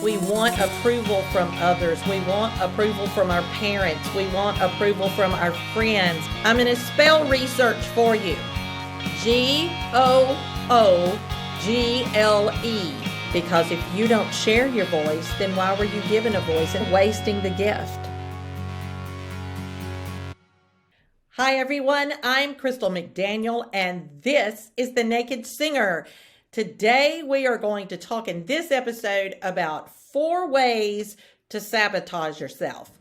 We want approval from others. We want approval from our parents. We want approval from our friends. I'm going to spell research for you. Google. Because if you don't share your voice, then why were you given a voice and wasting the gift? Hi everyone, I'm Crystal McDaniel and this is The Naked Singer. Today we are going to talk in this episode about 4 ways to sabotage yourself.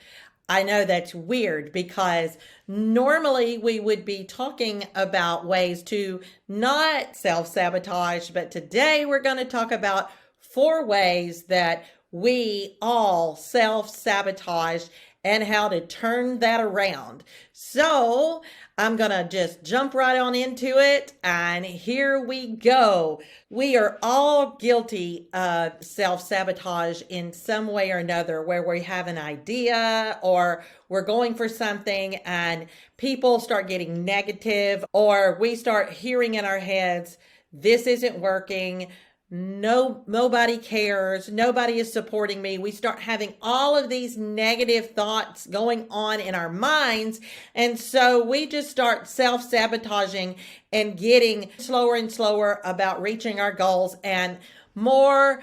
I know that's weird because normally we would be talking about ways to not self-sabotage, but today we're going to talk about 4 ways that we all self-sabotage and how to turn that around. So I'm going to just jump right on into it, and here we go. We are all guilty of self-sabotage in some way or another, where we have an idea or we're going for something and people start getting negative, or we start hearing in our heads, this isn't working. Nobody cares. Nobody is supporting me. We start having all of these negative thoughts going on in our minds. And so we just start self-sabotaging and getting slower and slower about reaching our goals, and more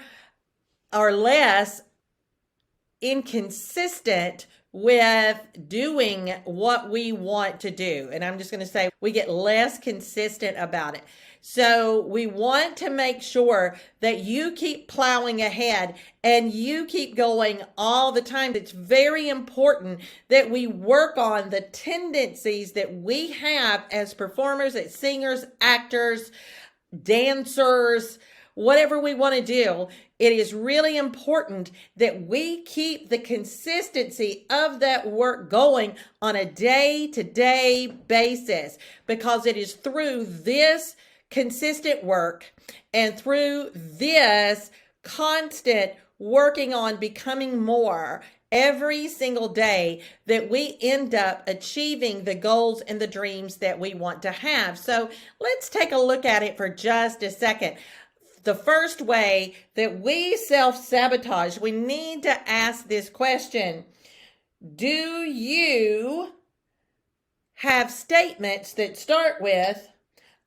or less inconsistent with doing what we want to do. And I'm just going to say we get less consistent about it. So we want to make sure that you keep plowing ahead and you keep going all the time. It's very important that we work on the tendencies that we have as performers, as singers, actors, dancers, whatever we want to do. It is really important that we keep the consistency of that work going on a day-to-day basis, because it is through this consistent work and through this constant working on becoming more every single day that we end up achieving the goals and the dreams that we want to have. So let's take a look at it for just a second. The first way that we self-sabotage, we need to ask this question. Do you have statements that start with,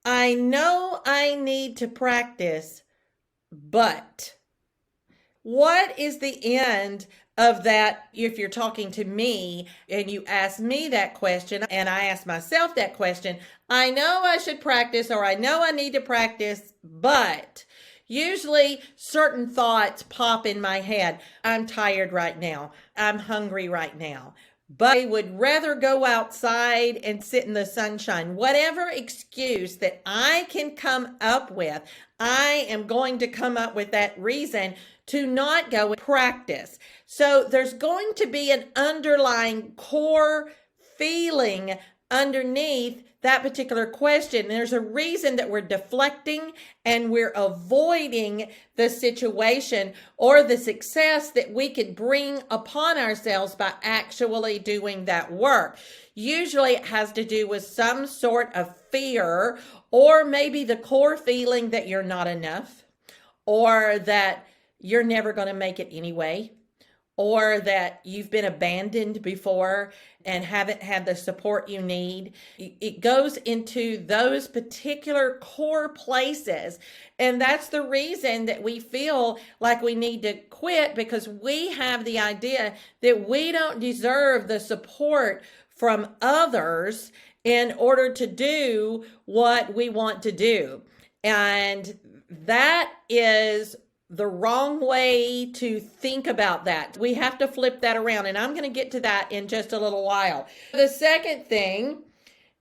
I know I need to practice, but? What is the end of that? If you're talking to me and you ask me that question and I ask myself that question, I know I should practice, or I know I need to practice, but usually certain thoughts pop in my head. I'm tired right now. I'm hungry right now. But I would rather go outside and sit in the sunshine. Whatever excuse that I can come up with, I am going to come up with that reason to not go and practice. So there's going to be an underlying core feeling underneath that particular question. There's a reason that we're deflecting and we're avoiding the situation or the success that we could bring upon ourselves by actually doing that work. Usually it has to do with some sort of fear, or maybe the core feeling that you're not enough, or that you're never going to make it anyway, or that you've been abandoned before and haven't had the support you need. It goes into those particular core places. And that's the reason that we feel like we need to quit, because we have the idea that we don't deserve the support from others in order to do what we want to do. And that is the wrong way to think about that. We have to flip that around, and I'm going to get to that in just a little while. The second thing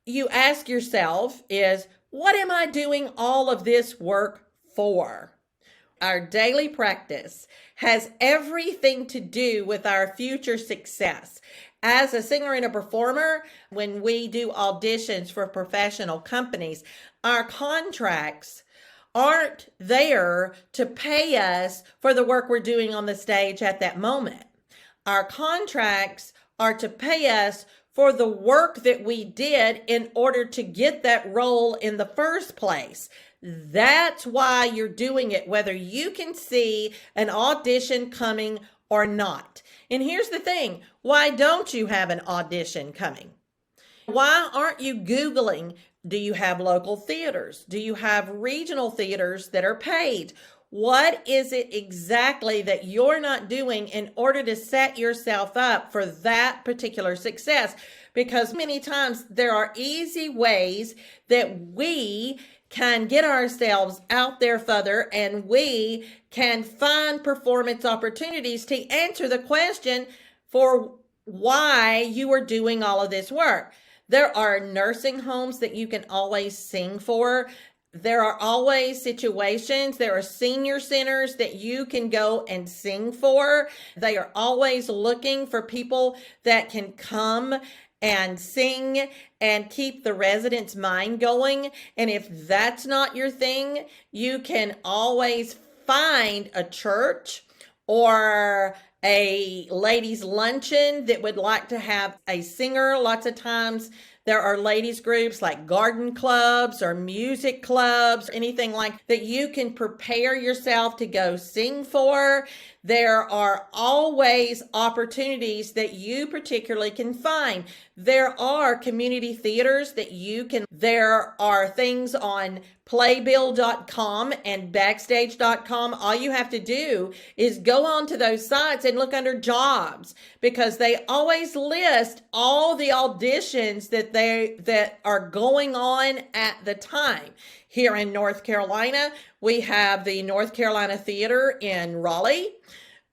you ask yourself is, what am I doing all of this work for? Our daily practice has everything to do with our future success. As a singer and a performer, when we do auditions for professional companies, our contracts aren't there to pay us for the work we're doing on the stage at that moment. Our contracts are to pay us for the work that we did in order to get that role in the first place. That's why you're doing it, whether you can see an audition coming or not. And here's the thing, why don't you have an audition coming? Why aren't you Googling, do you have local theaters? Do you have regional theaters that are paid? What is it exactly that you're not doing in order to set yourself up for that particular success? Because many times there are easy ways that we can get ourselves out there further, and we can find performance opportunities to answer the question for why you are doing all of this work. There are nursing homes that you can always sing for. There are always situations. There are senior centers that you can go and sing for. They are always looking for people that can come and sing and keep the residents' mind going. And if that's not your thing, you can always find a church or a ladies' luncheon that would like to have a singer. Lots of times there are ladies groups like garden clubs or music clubs, anything like that you can prepare yourself to go sing for. There are always opportunities that you particularly can find. There are community theaters that you can, there are things on playbill.com and backstage.com. All you have to do is go on to those sites and look under jobs, because they always list all the auditions that are going on at the time. Here in North Carolina, we have the North Carolina Theater in Raleigh.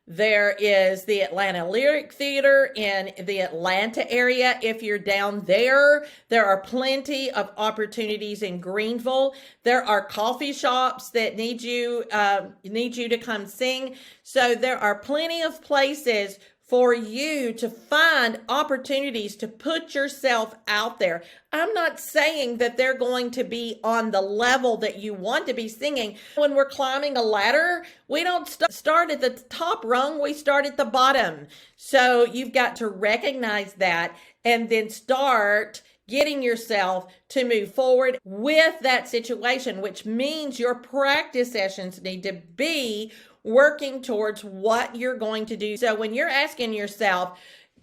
There is the Atlanta Lyric Theater in the Atlanta area. If you're down there, there are plenty of opportunities in Greenville. There are coffee shops that need you to come sing. So there are plenty of places for you to find opportunities to put yourself out there. I'm not saying that they're going to be on the level that you want to be singing. When we're climbing a ladder, we don't start at the top rung, we start at the bottom. So you've got to recognize that and then start getting yourself to move forward with that situation, which means your practice sessions need to be working towards what you're going to do. So when you're asking yourself,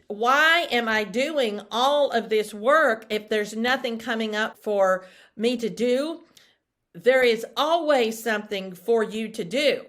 why am I doing all of this work if there's nothing coming up for me to do? There is always something for you to do.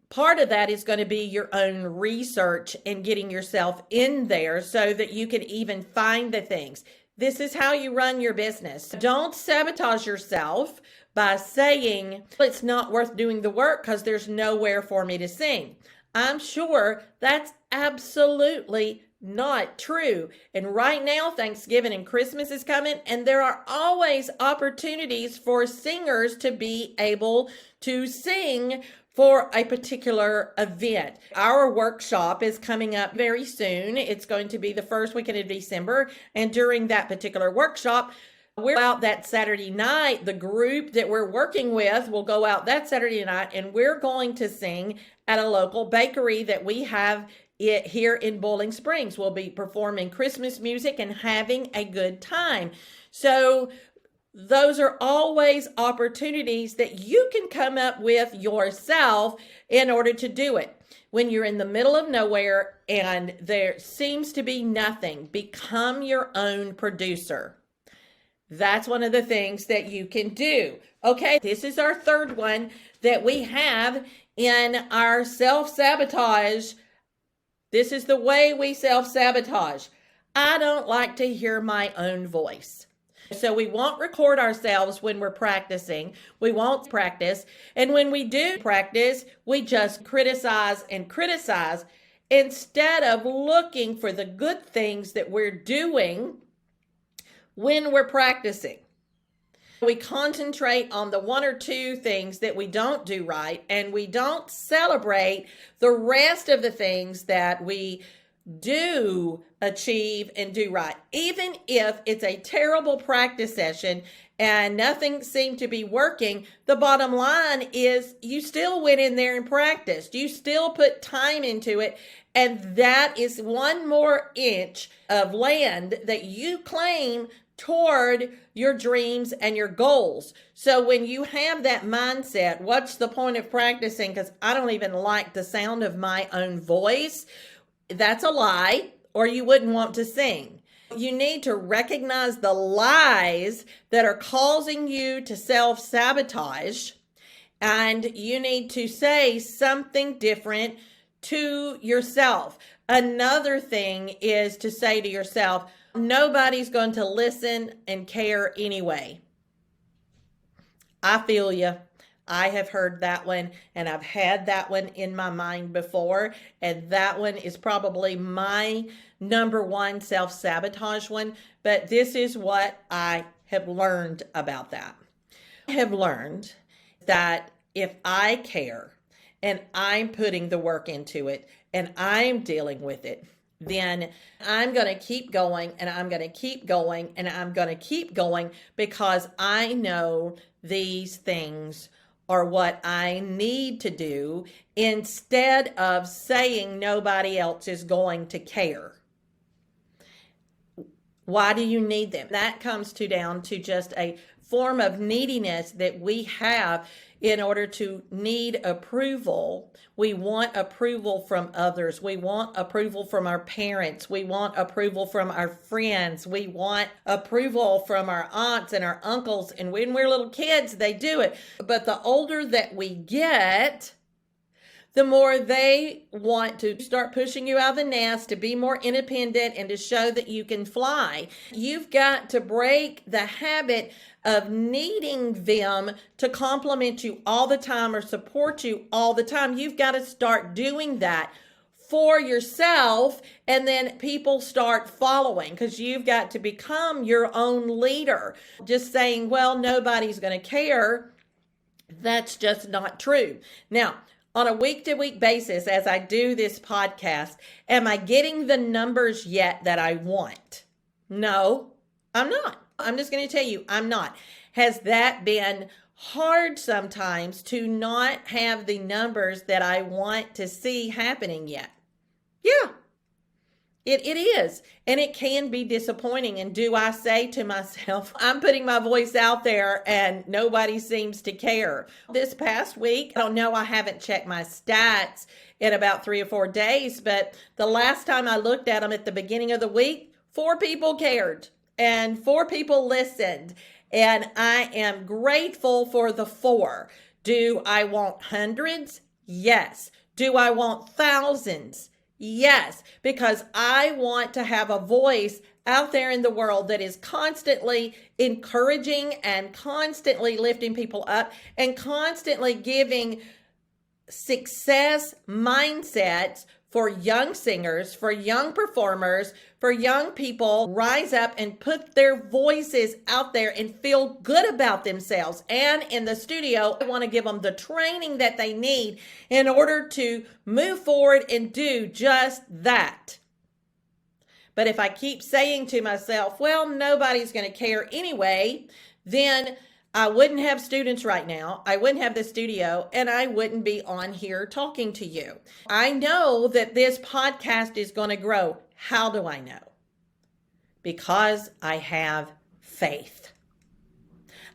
Part of that is going to be your own research and getting yourself in there so that you can even find the things. This is how you run your business. Don't sabotage yourself by saying it's not worth doing the work because there's nowhere for me to sing. I'm sure that's absolutely not true. And right now, Thanksgiving and Christmas is coming, and there are always opportunities for singers to be able to sing for a particular event. Our workshop is coming up very soon. It's going to be the first weekend of December. And during that particular workshop, we're out that Saturday night. The group that we're working with will go out that Saturday night, and we're going to sing at a local bakery that we have here in Bowling Springs. We'll be performing Christmas music and having a good time. So those are always opportunities that you can come up with yourself in order to do it. When you're in the middle of nowhere and there seems to be nothing, become your own producer. That's one of the things that you can do. Okay, this is our third one that we have in our self-sabotage. This is the way we self-sabotage. I don't like to hear my own voice. So we won't record ourselves when we're practicing. We won't practice. And when we do practice, we just criticize and criticize instead of looking for the good things that we're doing when we're practicing. We concentrate on the one or two things that we don't do right, and we don't celebrate the rest of the things that we do achieve and do right. Even if it's a terrible practice session and nothing seemed to be working, the bottom line is you still went in there and practiced. You still put time into it, and that is one more inch of land that you claim toward your dreams and your goals. So when you have that mindset, what's the point of practicing? Because I don't even like the sound of my own voice. That's a lie, or you wouldn't want to sing. You need to recognize the lies that are causing you to self-sabotage, and you need to say something different to yourself. Another thing is to say to yourself, nobody's going to listen and care anyway. I feel you. I have heard that one, and I've had that one in my mind before, and that one is probably my number one self-sabotage one, but this is what I have learned about that. I have learned that if I care and I'm putting the work into it and I'm dealing with it, then I'm going to keep going, and I'm going to keep going, and I'm going to keep going, because I know these things are what I need to do, instead of saying nobody else is going to care. Why do you need them? That comes down to just a form of neediness that we have in order to need approval. We want approval from others. We want approval from our parents. We want approval from our friends. We want approval from our aunts and our uncles. And when we're little kids, they do it. But the older that we get, the more they want to start pushing you out of the nest, to be more independent and to show that you can fly. You've got to break the habit of needing them to compliment you all the time or support you all the time. You've got to start doing that for yourself, and then people start following, because you've got to become your own leader. Just saying, well, nobody's going to care, that's just not true. Now, on a week-to-week basis, as I do this podcast, am I getting the numbers yet that I want? No, I'm not. I'm just going to tell you, I'm not. Has that been hard sometimes to not have the numbers that I want to see happening yet? Yeah, it is. And it can be disappointing. And do I say to myself, I'm putting my voice out there and nobody seems to care? This past week, I don't know, I haven't checked my stats in about 3 or 4 days, but the last time I looked at them at the beginning of the week, 4 people cared and 4 people listened. And I am grateful for the 4. Do I want hundreds? Yes. Do I want thousands? Yes, because I want to have a voice out there in the world that is constantly encouraging and constantly lifting people up and constantly giving success mindsets for young singers, for young performers, for young people rise up and put their voices out there and feel good about themselves. And in the studio, I want to give them the training that they need in order to move forward and do just that. But if I keep saying to myself, well, nobody's going to care anyway, then I wouldn't have students right now. I wouldn't have the studio, and I wouldn't be on here talking to you. I know that this podcast is going to grow. How do I know? Because I have faith.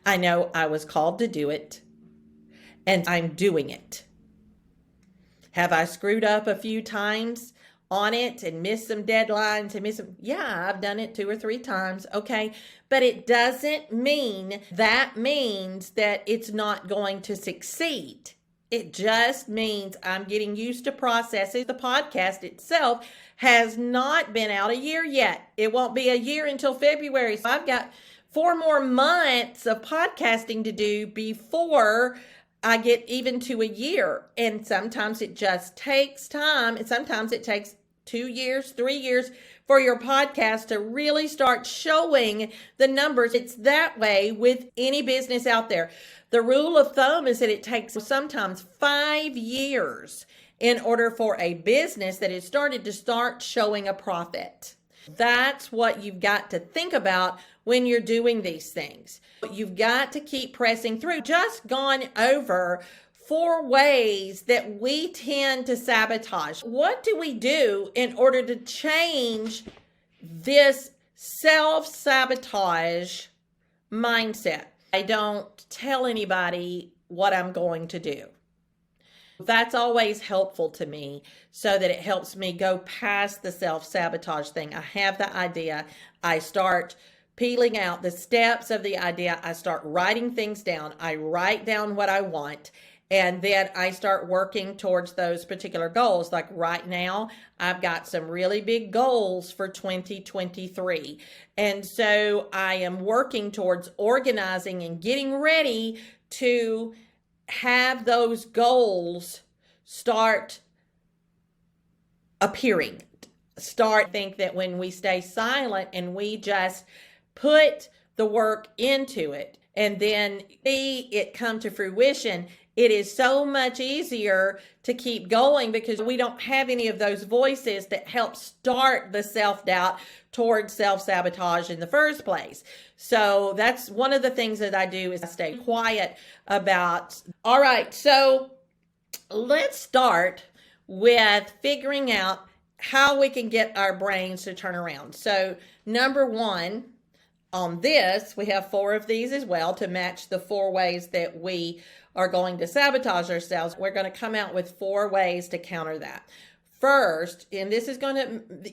I know I was called to do it, and I'm doing it. Have I screwed up a few times on it and missed some deadlines and missed some? Yeah, I've done it 2 or 3 times. Okay. But it doesn't mean that means that it's not going to succeed. It just means I'm getting used to processes. The podcast itself has not been out a year yet. It won't be a year until February. So I've got 4 more months of podcasting to do before I get even to a year. And sometimes it just takes time. And sometimes it takes 2 years, 3 years for your podcast to really start showing the numbers. It's that way with any business out there. The rule of thumb is that it takes sometimes 5 years in order for a business that has started to start showing a profit. That's what you've got to think about when you're doing these things. You've got to keep pressing through. Just gone over 4 ways that we tend to sabotage. What do we do in order to change this self-sabotage mindset. I don't tell anybody what I'm going to do. That's always helpful to me so that it helps me go past the self-sabotage thing. I have the idea. I start peeling out the steps of the idea. I start writing things down. I write down what I want. And then I start working towards those particular goals. Like right now, I've got some really big goals for 2023. And so I am working towards organizing and getting ready to have those goals start appearing. Think that when we stay silent and we just put the work into it and then see it come to fruition, it is so much easier to keep going because we don't have any of those voices that help start the self-doubt towards self-sabotage in the first place. So that's one of the things that I do is I stay quiet about. All right, so let's start with figuring out how we can get our brains to turn around. So number one, on this, we have 4 of these as well to match the 4 ways that we are going to sabotage ourselves. We're going to come out with 4 ways to counter that. First, and this is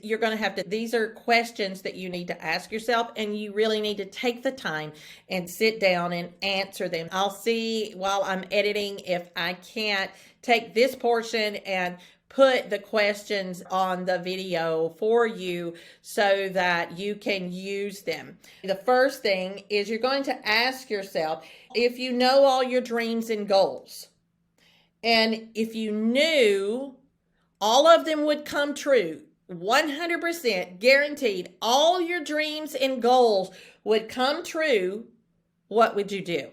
you're going to have to, these are questions that you need to ask yourself, and you really need to take the time and sit down and answer them. I'll see while I'm editing if I can't take this portion and put the questions on the video for you so that you can use them. The first thing is you're going to ask yourself if you know all your dreams and goals, and if you knew all of them would come true, 100% guaranteed, all your dreams and goals would come true, what would you do?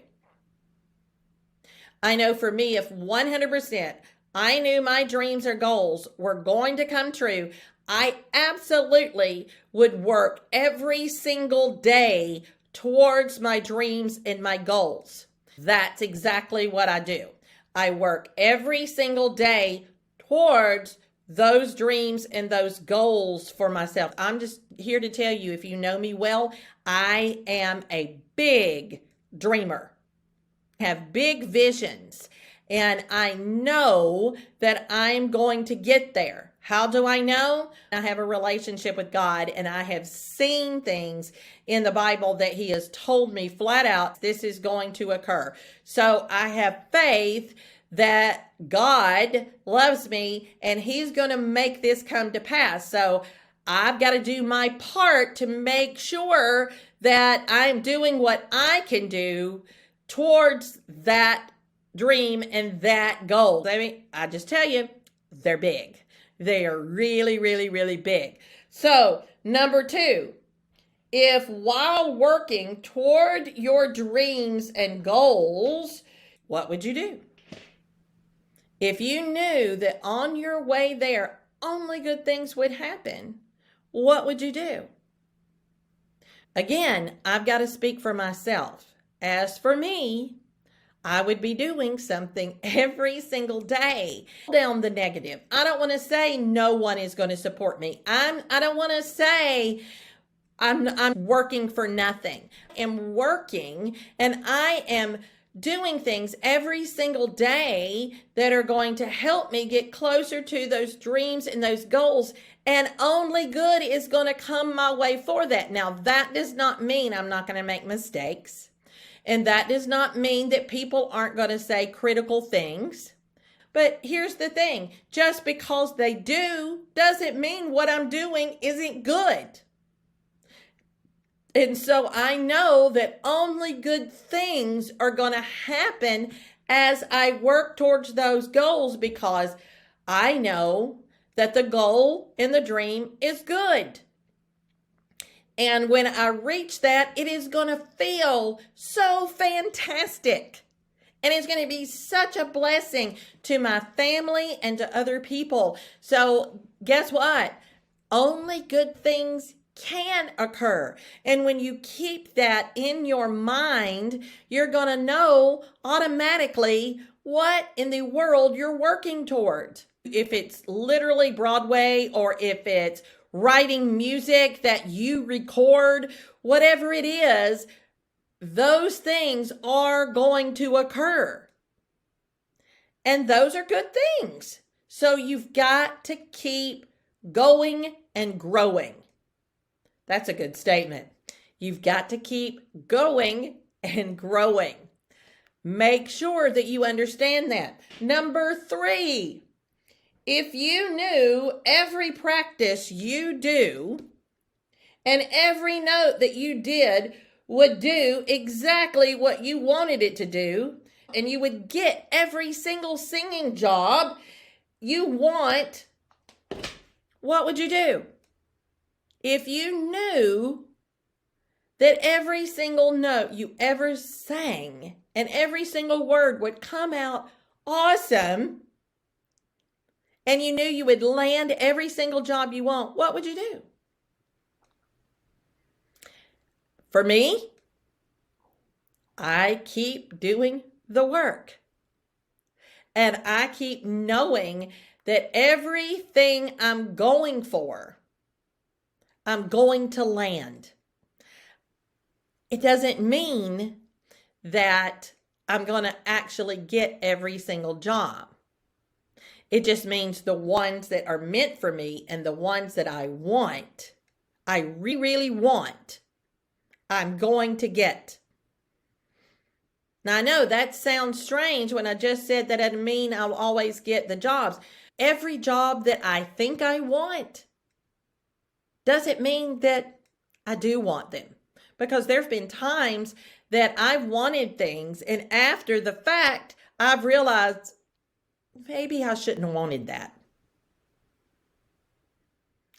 I know for me, if 100% I knew my dreams or goals were going to come true, I absolutely would work every single day towards my dreams and my goals. That's exactly what I do. I work every single day towards those dreams and those goals for myself. I'm just here to tell you, if you know me well, I am a big dreamer. I have big visions. And I know that I'm going to get there. How do I know? I have a relationship with God, and I have seen things in the Bible that He has told me flat out, this is going to occur. So I have faith that God loves me, and He's going to make this come to pass. So I've got to do my part to make sure that I'm doing what I can do towards that dream and that goal. I mean, I just tell you, they're big. They are really, really, really big. So, number 2, if while working toward your dreams and goals, what would you do? If you knew that on your way there, only good things would happen, what would you do? Again, I've got to speak for myself. As for me, I would be doing something every single day. Down the negative. I don't want to say no one is going to support me. I don't want to say I'm working for nothing. I'm working, and I am doing things every single day that are going to help me get closer to those dreams and those goals, and only good is going to come my way for that. Now, that does not mean I'm not going to make mistakes. And that does not mean that people aren't going to say critical things. But here's the thing. Just because they do doesn't mean what I'm doing isn't good. And so I know that only good things are going to happen as I work towards those goals, because I know that the goal and the dream is good. And when I reach that, it is going to feel so fantastic. And it's going to be such a blessing to my family and to other people. So guess what? Only good things can occur. And when you keep that in your mind, you're going to know automatically what in the world you're working towards. If it's literally Broadway, or if it's writing music that you record, whatever it is, those things are going to occur. And those are good things. So you've got to keep going and growing. That's a good statement. You've got to keep going and growing. Make sure that you understand that. Number 3, if you knew every practice you do and every note that you did would do exactly what you wanted it to do, and you would get every single singing job you want, what would you do? If you knew that every single note you ever sang and every single word would come out awesome, and you knew you would land every single job you want, what would you do? For me, I keep doing the work. And I keep knowing that everything I'm going for, I'm going to land. It doesn't mean that I'm going to actually get every single job. It just means the ones that are meant for me and the ones that I want, I really want, I'm going to get. Now, I know that sounds strange when I just said that doesn't mean I'll always get the jobs. Every job that I think I want doesn't mean that I do want them. Because there have been times that I've wanted things, and after the fact, I've realized maybe I shouldn't have wanted that.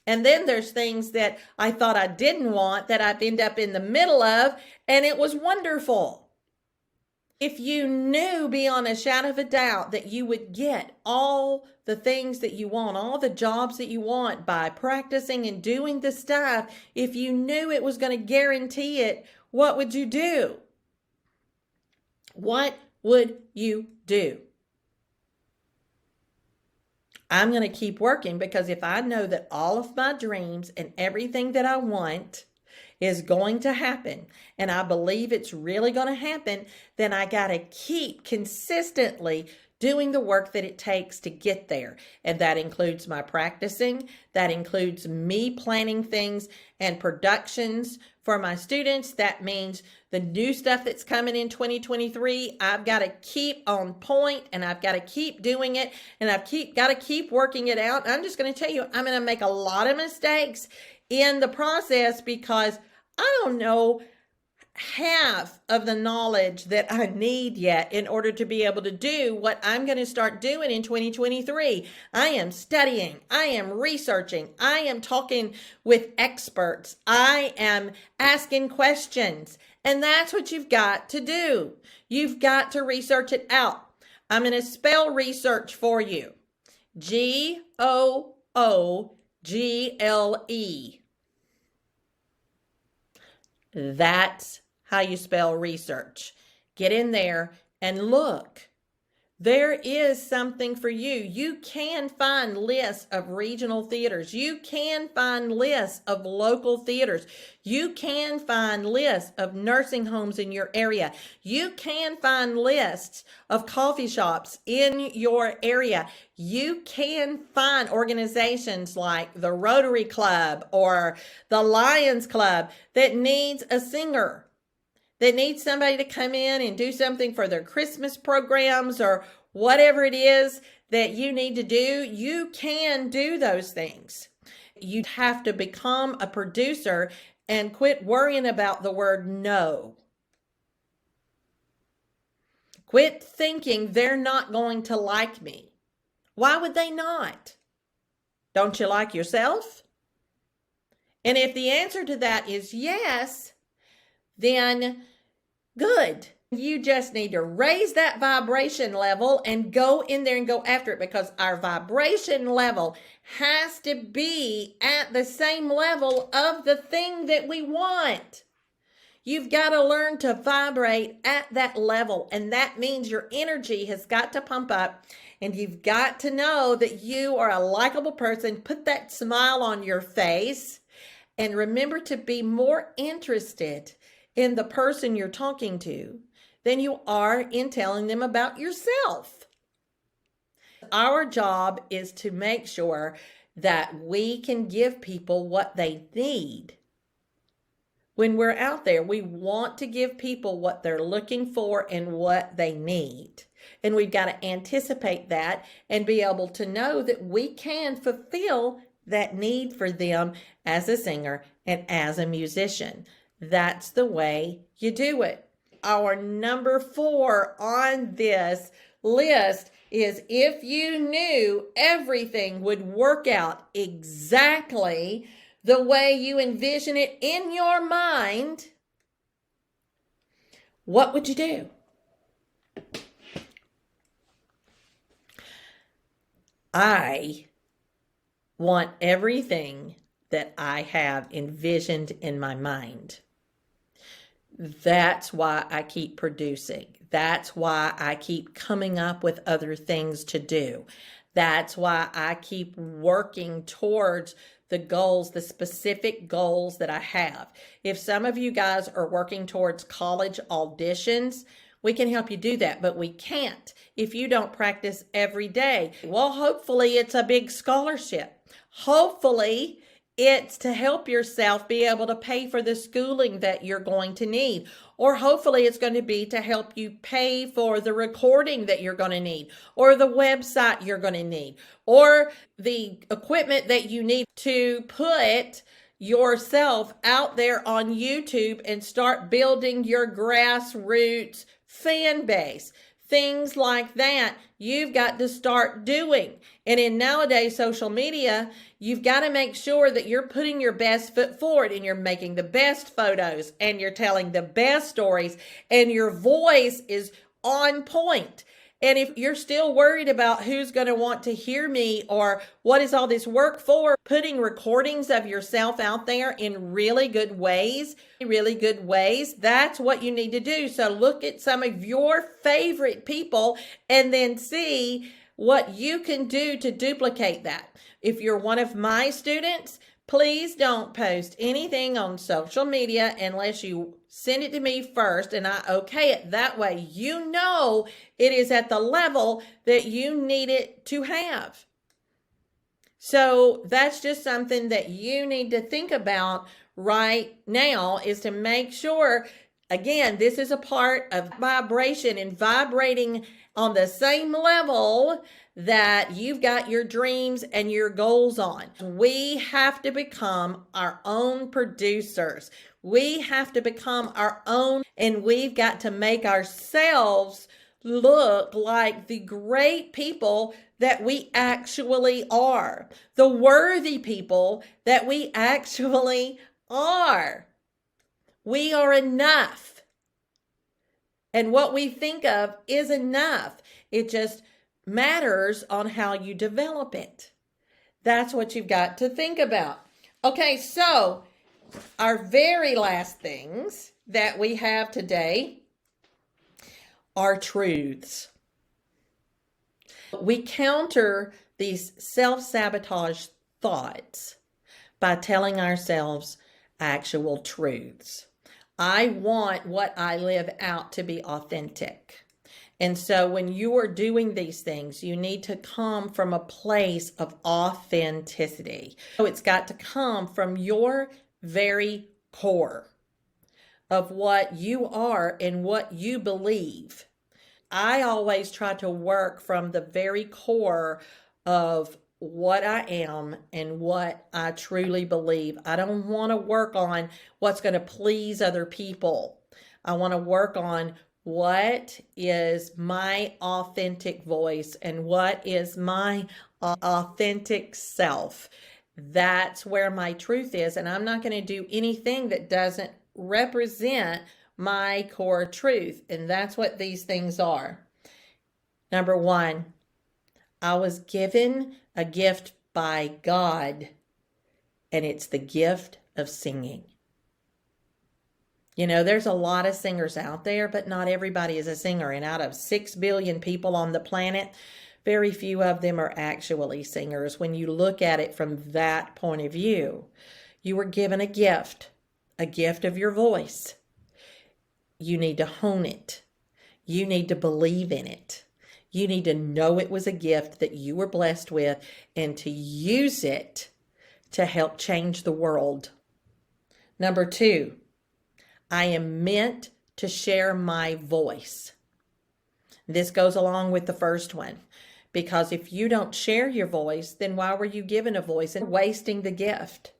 And then there's things that I thought I didn't want that I've ended up in the middle of, and it was wonderful. If you knew beyond a shadow of a doubt that you would get all the things that you want, all the jobs that you want by practicing and doing the stuff, if you knew it was going to guarantee it, what would you do? What would you do? I'm going to keep working, because if I know that all of my dreams and everything that I want is going to happen, and I believe it's really going to happen, then I got to keep consistently doing the work that it takes to get there. And that includes my practicing. That includes me planning things and productions for my students. That means the new stuff that's coming in 2023, I've got to keep on point, and I've got to keep doing it, and got to keep working it out. I'm just going to tell you, I'm going to make a lot of mistakes in the process, because I don't know half of the knowledge that I need yet in order to be able to do what I'm going to start doing in 2023. I am studying. I am researching. I am talking with experts. I am asking questions. And that's what you've got to do. You've got to research it out. I'm going to spell research for you. Google. That's how you spell research. Get in there and look. There is something for you. You can find lists of regional theaters. You can find lists of local theaters. You can find lists of nursing homes in your area. You can find lists of coffee shops in your area. You can find organizations like the Rotary Club or the Lions Club that needs a singer, that needs somebody to come in and do something for their Christmas programs or whatever it is that you need to do. You can do those things. You have to become a producer and quit worrying about the word no. Quit thinking they're not going to like me. Why would they not? Don't you like yourself? And if the answer to that is yes, then good. You just need to raise that vibration level and go in there and go after it, because our vibration level has to be at the same level of the thing that we want. You've got to learn to vibrate at that level. And that means your energy has got to pump up. And you've got to know that you are a likable person. Put that smile on your face. And remember to be more interested in the person you're talking to than you are in telling them about yourself. Our job is to make sure that we can give people what they need. When we're out there, we want to give people what they're looking for and what they need. And we've got to anticipate that and be able to know that we can fulfill that need for them as a singer and as a musician. That's the way you do it. Our number 4 on this list is if you knew everything would work out exactly the way you envision it in your mind, what would you do? I want everything that I have envisioned in my mind. That's why I keep producing. That's why I keep coming up with other things to do. That's why I keep working towards the goals, the specific goals that I have. If some of you guys are working towards college auditions, we can help you do that, but we can't if you don't practice every day. Well, hopefully it's a big scholarship. Hopefully it's to help yourself be able to pay for the schooling that you're going to need. Or hopefully it's going to be to help you pay for the recording that you're going to need, or the website you're going to need, or the equipment that you need to put yourself out there on YouTube and start building your grassroots fan base. Things like that you've got to start doing. And in nowadays social media, you've got to make sure that you're putting your best foot forward and you're making the best photos and you're telling the best stories and your voice is on point. And if you're still worried about who's going to want to hear me or what is all this work for, putting recordings of yourself out there in really good ways, that's what you need to do. So look at some of your favorite people and then see what you can do to duplicate that. If you're one of my students, please don't post anything on social media unless you send it to me first and I okay it. That way you know it is at the level that you need it to have. So that's just something that you need to think about right now, is to make sure, again, this is a part of vibration and vibrating on the same level that you've got your dreams and your goals on. We have to become our own producers. We have to become our own, and we've got to make ourselves look like the great people that we actually are, the worthy people that we actually are. We are enough. And what we think of is enough. It just matters on how you develop it. That's what you've got to think about. Okay, so our very last things that we have today are truths. We counter these self-sabotage thoughts by telling ourselves actual truths. I want what I live out to be authentic. And so when you are doing these things, you need to come from a place of authenticity. So it's got to come from your very core of what you are and what you believe. I always try to work from the very core of what I am and what I truly believe. I don't want to work on what's going to please other people. I want to work on what is my authentic voice and what is my authentic self. That's where my truth is, and I'm not going to do anything that doesn't represent my core truth, and that's what these things are. Number 1, I was given a gift by God, and it's the gift of singing. You know, there's a lot of singers out there, but not everybody is a singer. And out of 6 billion people on the planet, very few of them are actually singers. When you look at it from that point of view, you were given a gift of your voice. You need to hone it. You need to believe in it. You need to know it was a gift that you were blessed with and to use it to help change the world. Number 2, I am meant to share my voice. This goes along with the first one, because if you don't share your voice, then why were you given a voice and wasting the gift?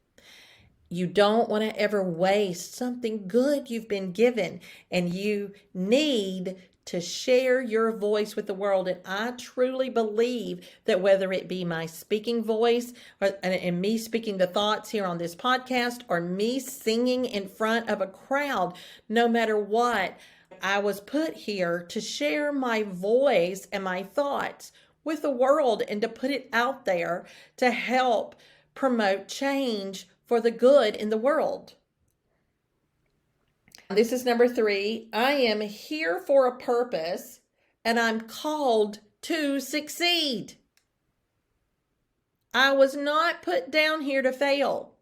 You don't want to ever waste something good you've been given, and you need to share your voice with the world. And I truly believe that whether it be my speaking voice and me speaking the thoughts here on this podcast, or me singing in front of a crowd, no matter what, I was put here to share my voice and my thoughts with the world and to put it out there to help promote change for the good in the world. This is number 3. I am here for a purpose and I'm called to succeed. I was not put down here to fail.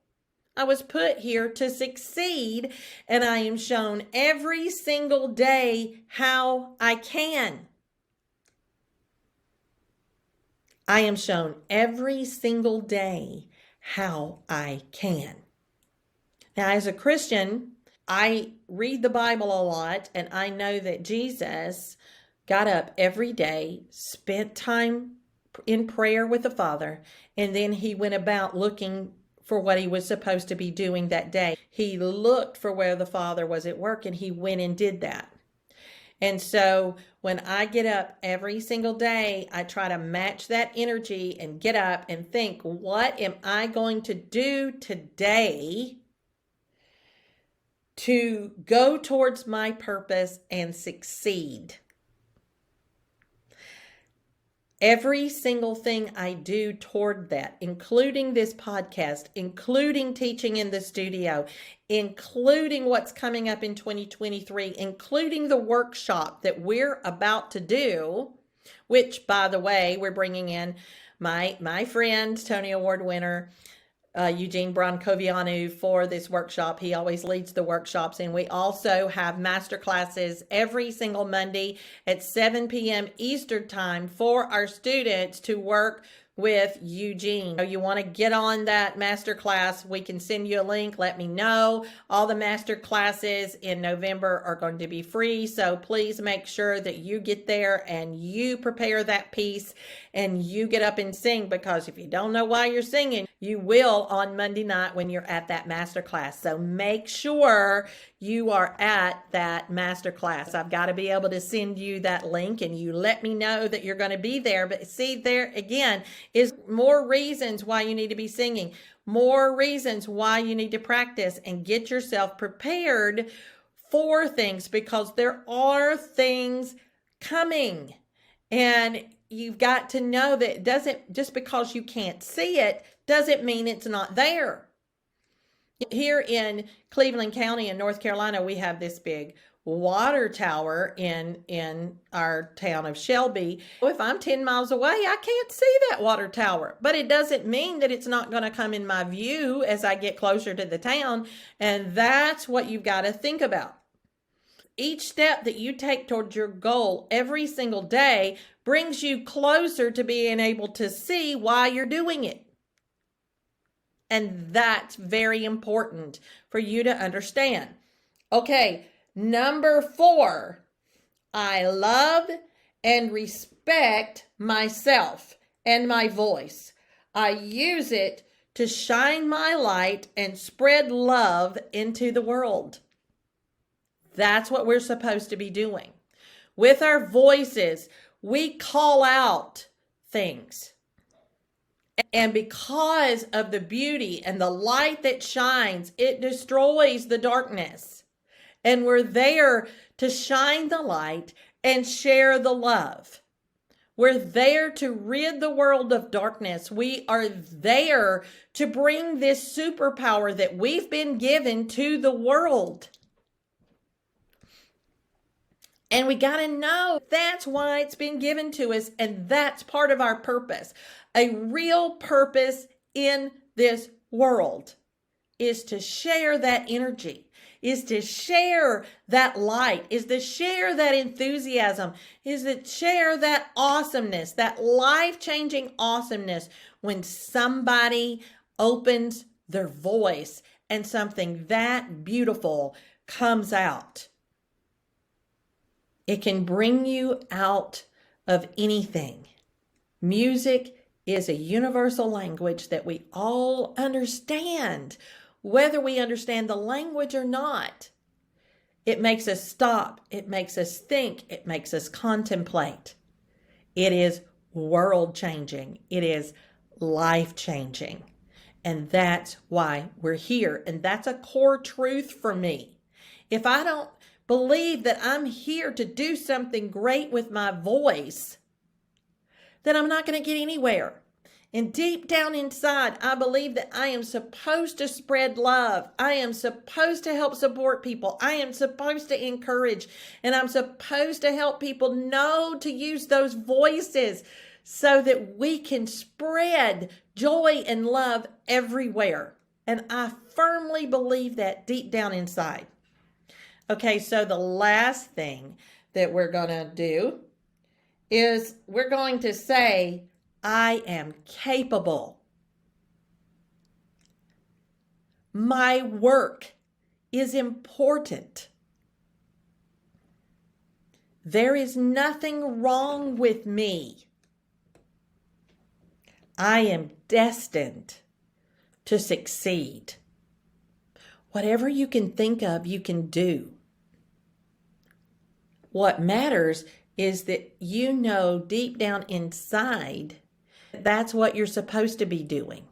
I was put here to succeed, and I am shown every single day how I can. I am shown every single day how I can. Now, as a Christian, I read the Bible a lot, and I know that Jesus got up every day, spent time in prayer with the Father, and then he went about looking for what he was supposed to be doing that day. He looked for where the Father was at work, and he went and did that. And so when I get up every single day, I try to match that energy and get up and think, what am I going to do today to go towards my purpose and succeed? Every single thing I do toward that, including this podcast, including teaching in the studio, including what's coming up in 2023, including the workshop that we're about to do, which, by the way, we're bringing in my friend, Tony Award winner, Eugene Brancovianu, for this workshop. He always leads the workshops, and we also have master classes every single Monday at 7 p.m. Eastern time for our students to work with Eugene. So you want to get on that master class, we can send you a link. Let me know. All the master classes in November are going to be free, so please make sure that you get there and you prepare that piece and you get up and sing, because if you don't know why you're singing, you will on Monday night when you're at that master class. So make sure you are at that master class. I've got to be able to send you that link and you let me know that you're going to be there. But see, there again is more reasons why you need to be singing, more reasons why you need to practice and get yourself prepared for things, because there are things coming. And you've got to know that it doesn't, just because you can't see it, doesn't mean it's not there. Here in Cleveland County in North Carolina, we have this big water tower in our town of Shelby. If I'm 10 miles away, I can't see that water tower, but it doesn't mean that it's not going to come in my view as I get closer to the town. And that's what you've got to think about. Each step that you take towards your goal every single day brings you closer to being able to see why you're doing it. And that's very important for you to understand. Okay, number 4, I love and respect myself and my voice. I use it to shine my light and spread love into the world. That's what we're supposed to be doing. With our voices, we call out things. And because of the beauty and the light that shines, it destroys the darkness. And we're there to shine the light and share the love. We're there to rid the world of darkness. We are there to bring this superpower that we've been given to the world. And we got to know that's why it's been given to us. And that's part of our purpose. A real purpose in this world is to share that energy, is to share that light, is to share that enthusiasm, is to share that awesomeness, that life-changing awesomeness when somebody opens their voice and something that beautiful comes out. It can bring you out of anything. Music is a universal language that we all understand, whether we understand the language or not. It makes us stop. It makes us think. It makes us contemplate. It is world-changing. It is life-changing. And that's why we're here. And that's a core truth for me. If I don't believe that I'm here to do something great with my voice, then I'm not going to get anywhere. And deep down inside, I believe that I am supposed to spread love. I am supposed to help support people. I am supposed to encourage. And I'm supposed to help people know to use those voices so that we can spread joy and love everywhere. And I firmly believe that deep down inside. Okay, so the last thing that we're going to do is we're going to say, I am capable. My work is important. There is nothing wrong with me. I am destined to succeed. Whatever you can think of, you can do. What matters is that you know deep down inside that's what you're supposed to be doing.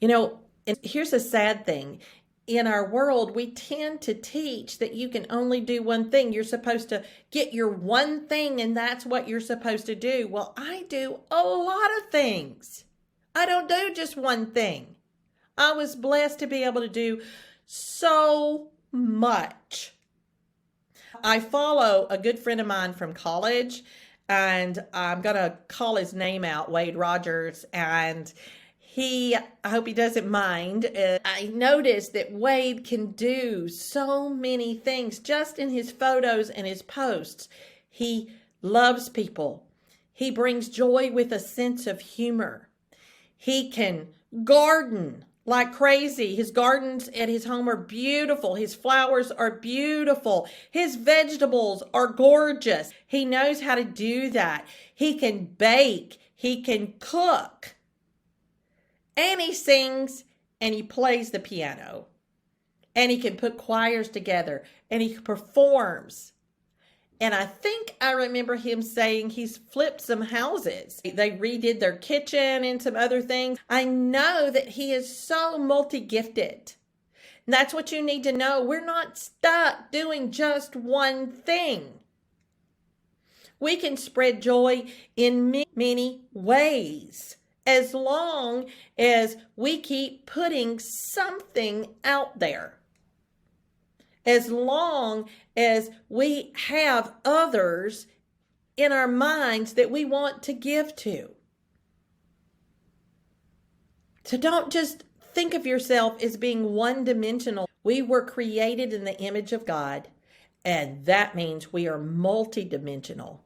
You know, and here's a sad thing. In our world, we tend to teach that you can only do one thing. You're supposed to get your one thing and that's what you're supposed to do. Well, I do a lot of things. I don't do just one thing. I was blessed to be able to do so much. I follow a good friend of mine from college, and I'm going to call his name out, Wade Rogers, and I hope he doesn't mind. I noticed that Wade can do so many things just in his photos and his posts. He loves people. He brings joy with a sense of humor. He can garden like crazy. His gardens at his home are beautiful. His flowers are beautiful. His vegetables are gorgeous. He knows how to do that. He can bake. He can cook. And he sings and he plays the piano. And he can put choirs together and he performs. And I think I remember him saying he's flipped some houses. They redid their kitchen and some other things. I know that he is so multi-gifted. And that's what you need to know. We're not stuck doing just one thing. We can spread joy in many ways as long as we keep putting something out there. As long as we have others in our minds that we want to give to. So don't just think of yourself as being one-dimensional. We were created in the image of God, and that means we are multi-dimensional,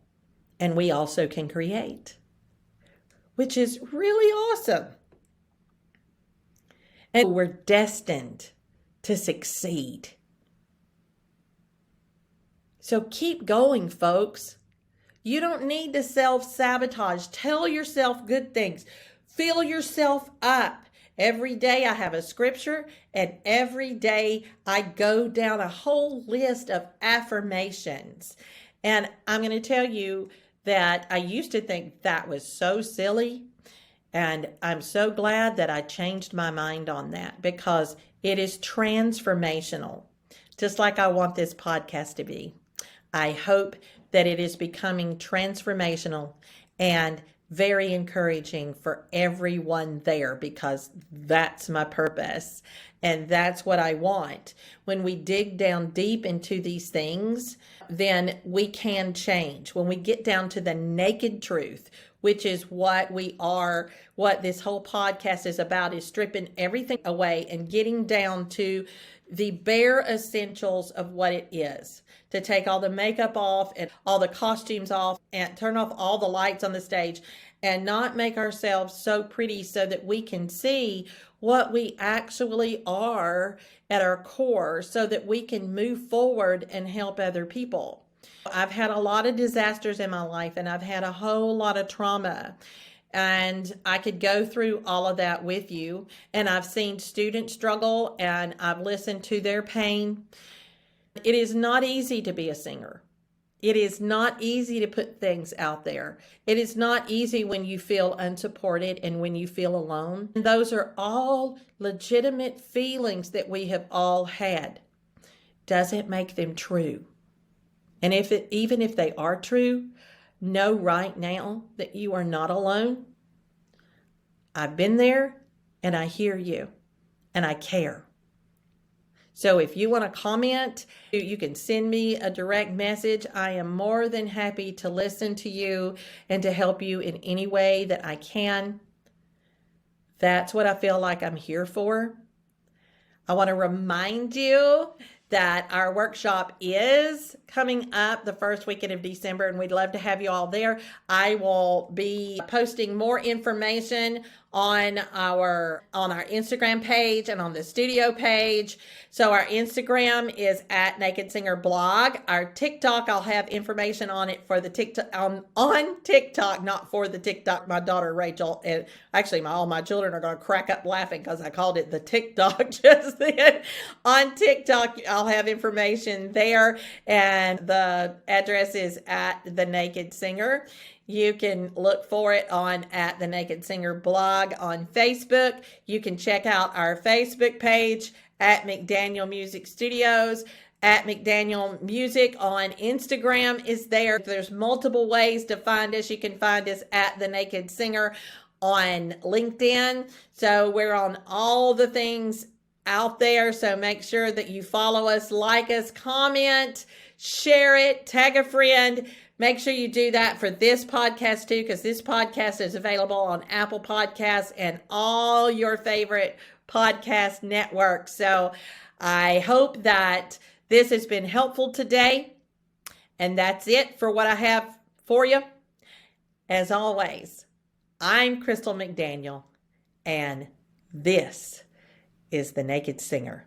and we also can create, which is really awesome. And we're destined to succeed. So keep going, folks. You don't need to self-sabotage. Tell yourself good things. Fill yourself up. Every day I have a scripture, and every day I go down a whole list of affirmations. And I'm going to tell you that I used to think that was so silly, and I'm so glad that I changed my mind on that because it is transformational, just like I want this podcast to be. I hope that it is becoming transformational and very encouraging for everyone there because that's my purpose and that's what I want. When we dig down deep into these things, then we can change. When we get down to the naked truth, which is what we are, what this whole podcast is about, is stripping everything away and getting down to the bare essentials of what it is. To take all the makeup off and all the costumes off and turn off all the lights on the stage and not make ourselves so pretty so that we can see what we actually are at our core so that we can move forward and help other people. I've had a lot of disasters in my life and I've had a whole lot of trauma. And I could go through all of that with you. And I've seen students struggle and I've listened to their pain. It is not easy to be a singer. It is not easy to put things out there. It is not easy when you feel unsupported and when you feel alone. And those are all legitimate feelings that we have all had. Doesn't make them true. And even if they are true, know right now that you are not alone. I've been there and I hear you and I care. So if you want to comment, you can send me a direct message. I am more than happy to listen to you and to help you in any way that I can. That's what I feel like I'm here for. I want to remind you that our workshop is coming up the first weekend of December, and we'd love to have you all there. I will be posting more information on our Instagram page and on the studio page. So our Instagram is at Naked Singer Blog. Our TikTok, I'll have information on it for the TikTok on TikTok, not for the TikTok. My daughter Rachel and actually all my children are going to crack up laughing because I called it the TikTok just then. On TikTok, I'll have information there, and the address is at The Naked Singer. You can look for it on at The Naked Singer Blog on Facebook. You can check out our Facebook page at McDaniel Music Studios. At McDaniel Music on Instagram is there. There's multiple ways to find us. You can find us at The Naked Singer on LinkedIn. So we're on all the things out there. So make sure that you follow us, like us, comment, share it, tag a friend. Make sure you do that for this podcast too, because this podcast is available on Apple Podcasts and all your favorite podcast networks. So I hope that this has been helpful today. And that's it for what I have for you. As always, I'm Crystal McDaniel, and this is The Naked Singer.